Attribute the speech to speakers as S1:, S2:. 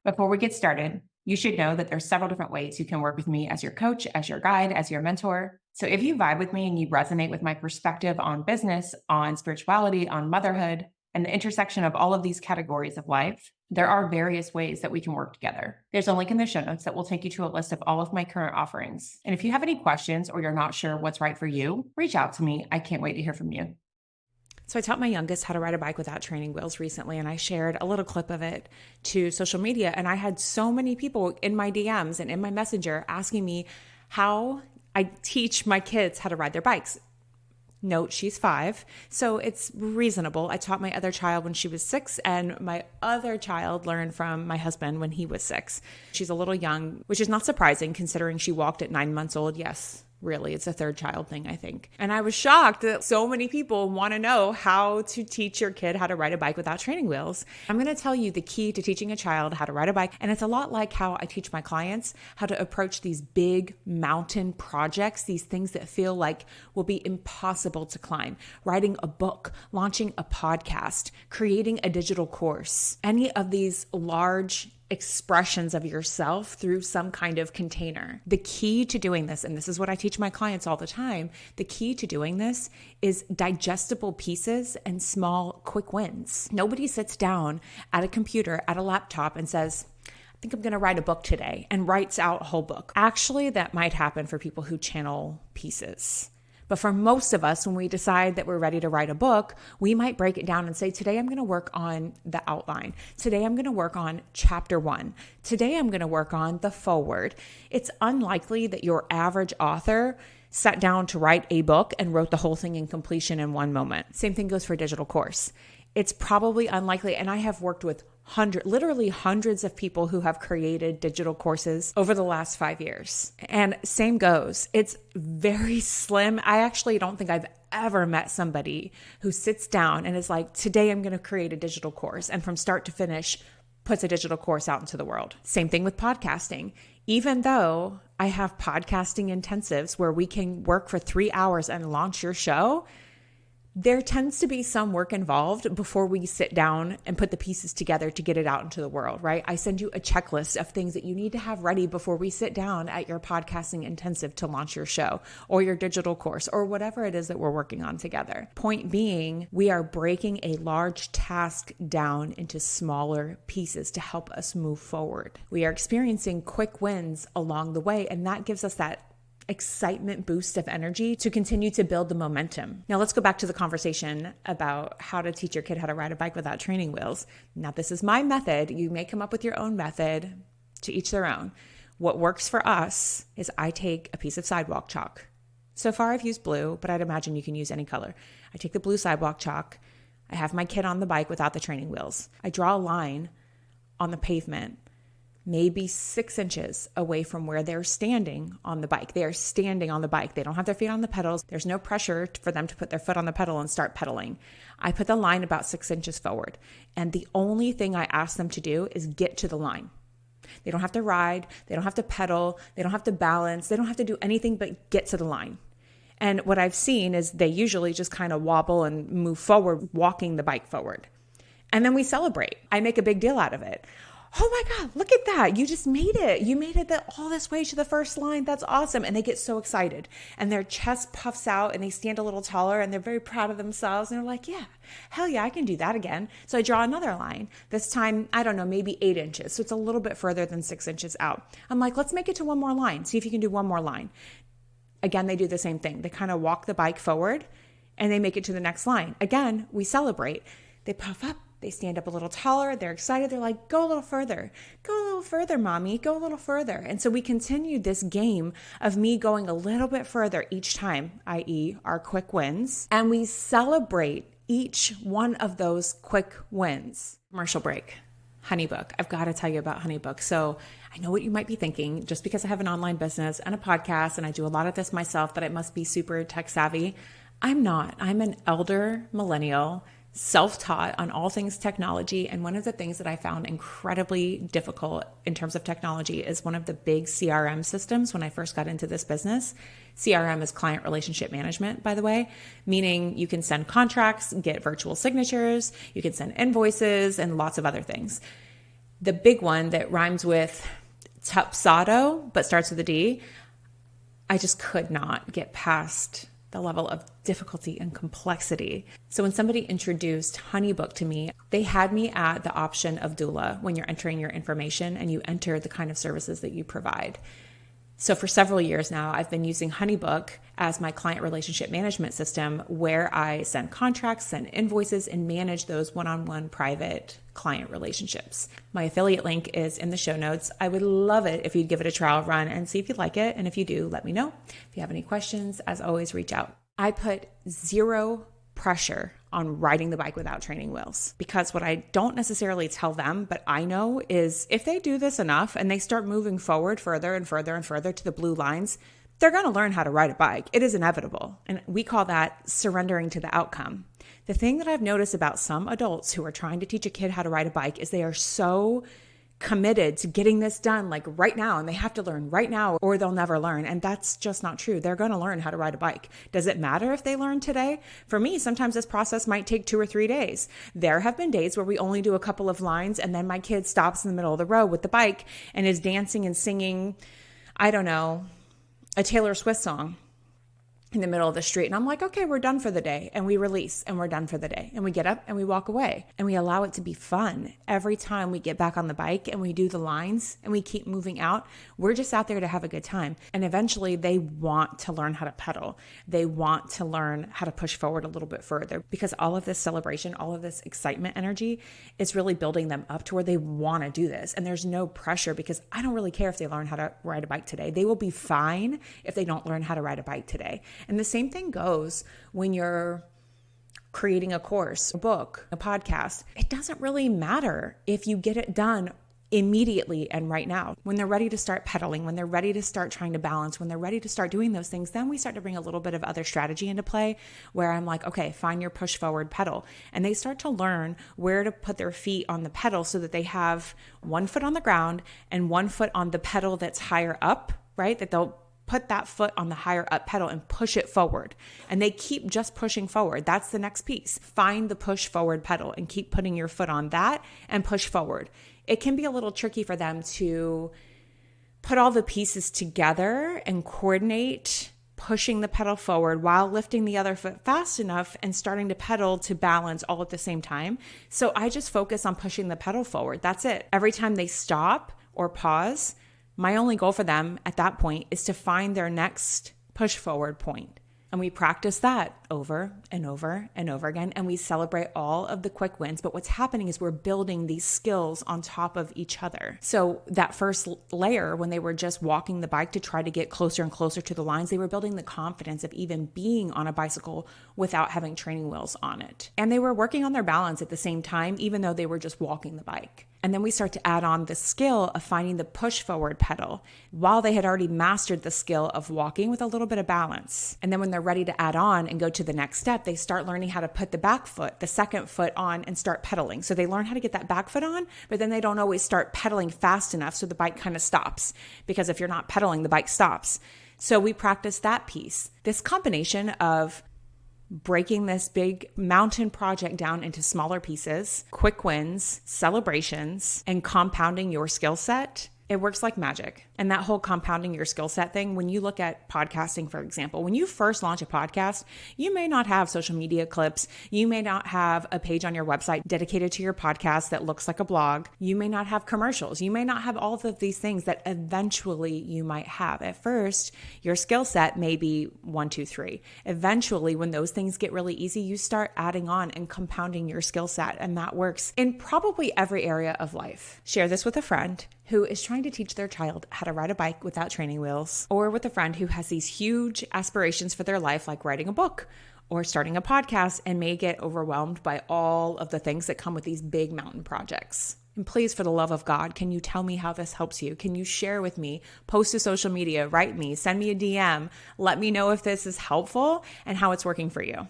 S1: Before we get started, you should know that there's several different ways you can work with me as your coach, as your guide, as your mentor. So if you vibe with me and you resonate with my perspective on business, on spirituality, on motherhood, and the intersection of all of these categories of life, there are various ways that we can work together. There's a link in the show notes that will take you to a list of all of my current offerings. And if you have any questions or you're not sure what's right for you, reach out to me. I can't wait to hear from you.
S2: So I taught my youngest how to ride a bike without training wheels recently, and I shared a little clip of it to social media. And I had so many people in my DMs and in my messenger asking me how I teach my kids how to ride their bikes. Note, she's 5, so it's reasonable. I taught my other child when she was 6, and my other child learned from my husband when he was 6. She's a little young, which is not surprising considering she walked at 9 months old. Yes, really, it's a third child thing, I think. And I was shocked that so many people want to know how to teach your kid how to ride a bike without training wheels. I'm going to tell you the key to teaching a child how to ride a bike. And it's a lot like how I teach my clients how to approach these big mountain projects, these things that feel like will be impossible to climb. Writing a book, launching a podcast, creating a digital course, any of these large expressions of yourself through some kind of container. The key to doing this, and this is what I teach my clients all the time, the key to doing this is digestible pieces and small, quick wins. Nobody sits down at a computer, at a laptop and says, I think I'm going to write a book today, and writes out a whole book. Actually, that might happen for people who channel pieces. But for most of us, when we decide that we're ready to write a book, we might break it down and say, today I'm going to work on the outline. Today I'm going to work on chapter 1. Today I'm going to work on the foreword. It's unlikely that your average author sat down to write a book and wrote the whole thing in completion in one moment. Same thing goes for a digital course. It's probably unlikely, and I have worked with literally hundreds of people who have created digital courses over the last 5 years. And same goes. It's very slim. I actually don't think I've ever met somebody who sits down and is like, today I'm going to create a digital course, and from start to finish puts a digital course out into the world. Same thing with podcasting. Even though I have podcasting intensives where we can work for 3 hours and launch your show, there tends to be some work involved before we sit down and put the pieces together to get it out into the world, right? I send you a checklist of things that you need to have ready before we sit down at your podcasting intensive to launch your show or your digital course or whatever it is that we're working on together. Point being, we are breaking a large task down into smaller pieces to help us move forward. We are experiencing quick wins along the way, and that gives us that excitement boost of energy to continue to build the momentum. Now let's go back to the conversation about how to teach your kid how to ride a bike without training wheels. Now this is my method. You may come up with your own method, to each their own. What works for us is I take a piece of sidewalk chalk. So far I've used blue, but I'd imagine you can use any color. I take the blue sidewalk chalk. I have my kid on the bike without the training wheels. I draw a line on the pavement maybe 6 inches away from where they're standing on the bike. They are standing on the bike. They don't have their feet on the pedals. There's no pressure for them to put their foot on the pedal and start pedaling. I put the line about 6 inches forward. And the only thing I ask them to do is get to the line. They don't have to ride. They don't have to pedal. They don't have to balance. They don't have to do anything but get to the line. And what I've seen is they usually just kind of wobble and move forward, walking the bike forward. And then we celebrate. I make a big deal out of it. Oh my God, look at that. You just made it. You made it all this way to the first line. That's awesome. And they get so excited and their chest puffs out and they stand a little taller and they're very proud of themselves. And they're like, yeah, hell yeah, I can do that again. So I draw another line. This time, I don't know, maybe 8 inches. So it's a little bit further than 6 inches out. I'm like, let's make it to one more line. See if you can do one more line. Again, they do the same thing. They kind of walk the bike forward and they make it to the next line. Again, we celebrate. They puff up. They stand up a little taller. They're excited. They're like, go a little further. Go a little further, mommy. Go a little further. And so we continue this game of me going a little bit further each time, i.e. our quick wins. And we celebrate each one of those quick wins. Commercial break. HoneyBook. I've got to tell you about HoneyBook. So I know what you might be thinking. Just because I have an online business and a podcast and I do a lot of this myself, that I must be super tech savvy. I'm not. I'm an elder millennial, self-taught on all things technology. And one of the things that I found incredibly difficult in terms of technology is one of the big CRM systems when I first got into this business. CRM is client relationship management, by the way, meaning you can send contracts, get virtual signatures, you can send invoices, and lots of other things. The big one that rhymes with Tupsado, but starts with a D, I just could not get past the level of difficulty and complexity. So when somebody introduced HoneyBook to me, they had me at the option of doula when you're entering your information and you enter the kind of services that you provide. So for several years now, I've been using HoneyBook as my client relationship management system where I send contracts, send invoices, and manage those one-on-one private client relationships. My affiliate link is in the show notes. I would love it if you'd give it a trial run and see if you like it. And if you do, let me know. If you have any questions, as always, reach out. I put zero pressure on riding the bike without training wheels, because what I don't necessarily tell them, but I know, is if they do this enough and they start moving forward further and further and further to the blue lines, they're going to learn how to ride a bike. It is inevitable. And we call that surrendering to the outcome. The thing that I've noticed about some adults who are trying to teach a kid how to ride a bike is they are so committed to getting this done like right now, and they have to learn right now or they'll never learn. And that's just not true. They're going to learn how to ride a bike. Does it matter if they learn today? For me, sometimes this process might take 2 or 3 days. There have been days where we only do a couple of lines and then my kid stops in the middle of the road with the bike and is dancing and singing, I don't know, a Taylor Swift song in the middle of the street. And I'm like, okay, we're done for the day. And we release and we're done for the day. And we get up and we walk away and we allow it to be fun. Every time we get back on the bike and we do the lines and we keep moving out, we're just out there to have a good time. And eventually they want to learn how to pedal. They want to learn how to push forward a little bit further, because all of this celebration, all of this excitement energy is really building them up to where they want to do this. And there's no pressure, because I don't really care if they learn how to ride a bike today. They will be fine if they don't learn how to ride a bike today. And the same thing goes when you're creating a course, a book, a podcast. It doesn't really matter if you get it done immediately and right now. When they're ready to start pedaling, when they're ready to start trying to balance, when they're ready to start doing those things, then we start to bring a little bit of other strategy into play, where I'm like, okay, find your push forward pedal. And they start to learn where to put their feet on the pedal so that they have one foot on the ground and one foot on the pedal that's higher up, right? That they'll put that foot on the higher up pedal and push it forward. And they keep just pushing forward. That's the next piece. Find the push forward pedal and keep putting your foot on that and push forward. It can be a little tricky for them to put all the pieces together and coordinate pushing the pedal forward while lifting the other foot fast enough and starting to pedal to balance all at the same time. So I just focus on pushing the pedal forward. That's it. Every time they stop or pause, my only goal for them at that point is to find their next push forward point. And we practice that over and over and over again. And we celebrate all of the quick wins. But what's happening is we're building these skills on top of each other. So that first layer, when they were just walking the bike to try to get closer and closer to the lines, they were building the confidence of even being on a bicycle without having training wheels on it. And they were working on their balance at the same time, even though they were just walking the bike. And then we start to add on the skill of finding the push forward pedal while they had already mastered the skill of walking with a little bit of balance. And then when they're ready to add on and go to the next step, they start learning how to put the back foot, the second foot on, and start pedaling. So they learn how to get that back foot on, but then they don't always start pedaling fast enough. So the bike kind of stops, because if you're not pedaling, the bike stops. So we practice that piece. This combination of breaking this big mountain project down into smaller pieces, quick wins, celebrations, and compounding your skill set, it works like magic. And that whole compounding your skill set thing, when you look at podcasting, for example, when you first launch a podcast, you may not have social media clips. You may not have a page on your website dedicated to your podcast that looks like a blog. You may not have commercials. You may not have all of these things that eventually you might have. At first, your skill set may be 1, 2, 3. Eventually, when those things get really easy, you start adding on and compounding your skill set. And that works in probably every area of life. Share this with a friend who is trying to teach their child how to ride a bike without training wheels, or with a friend who has these huge aspirations for their life, like writing a book or starting a podcast, and may get overwhelmed by all of the things that come with these big mountain projects. And please, for the love of God, can you tell me how this helps you? Can you share with me? Post to social media, write me, send me a DM. Let me know if this is helpful and how it's working for you.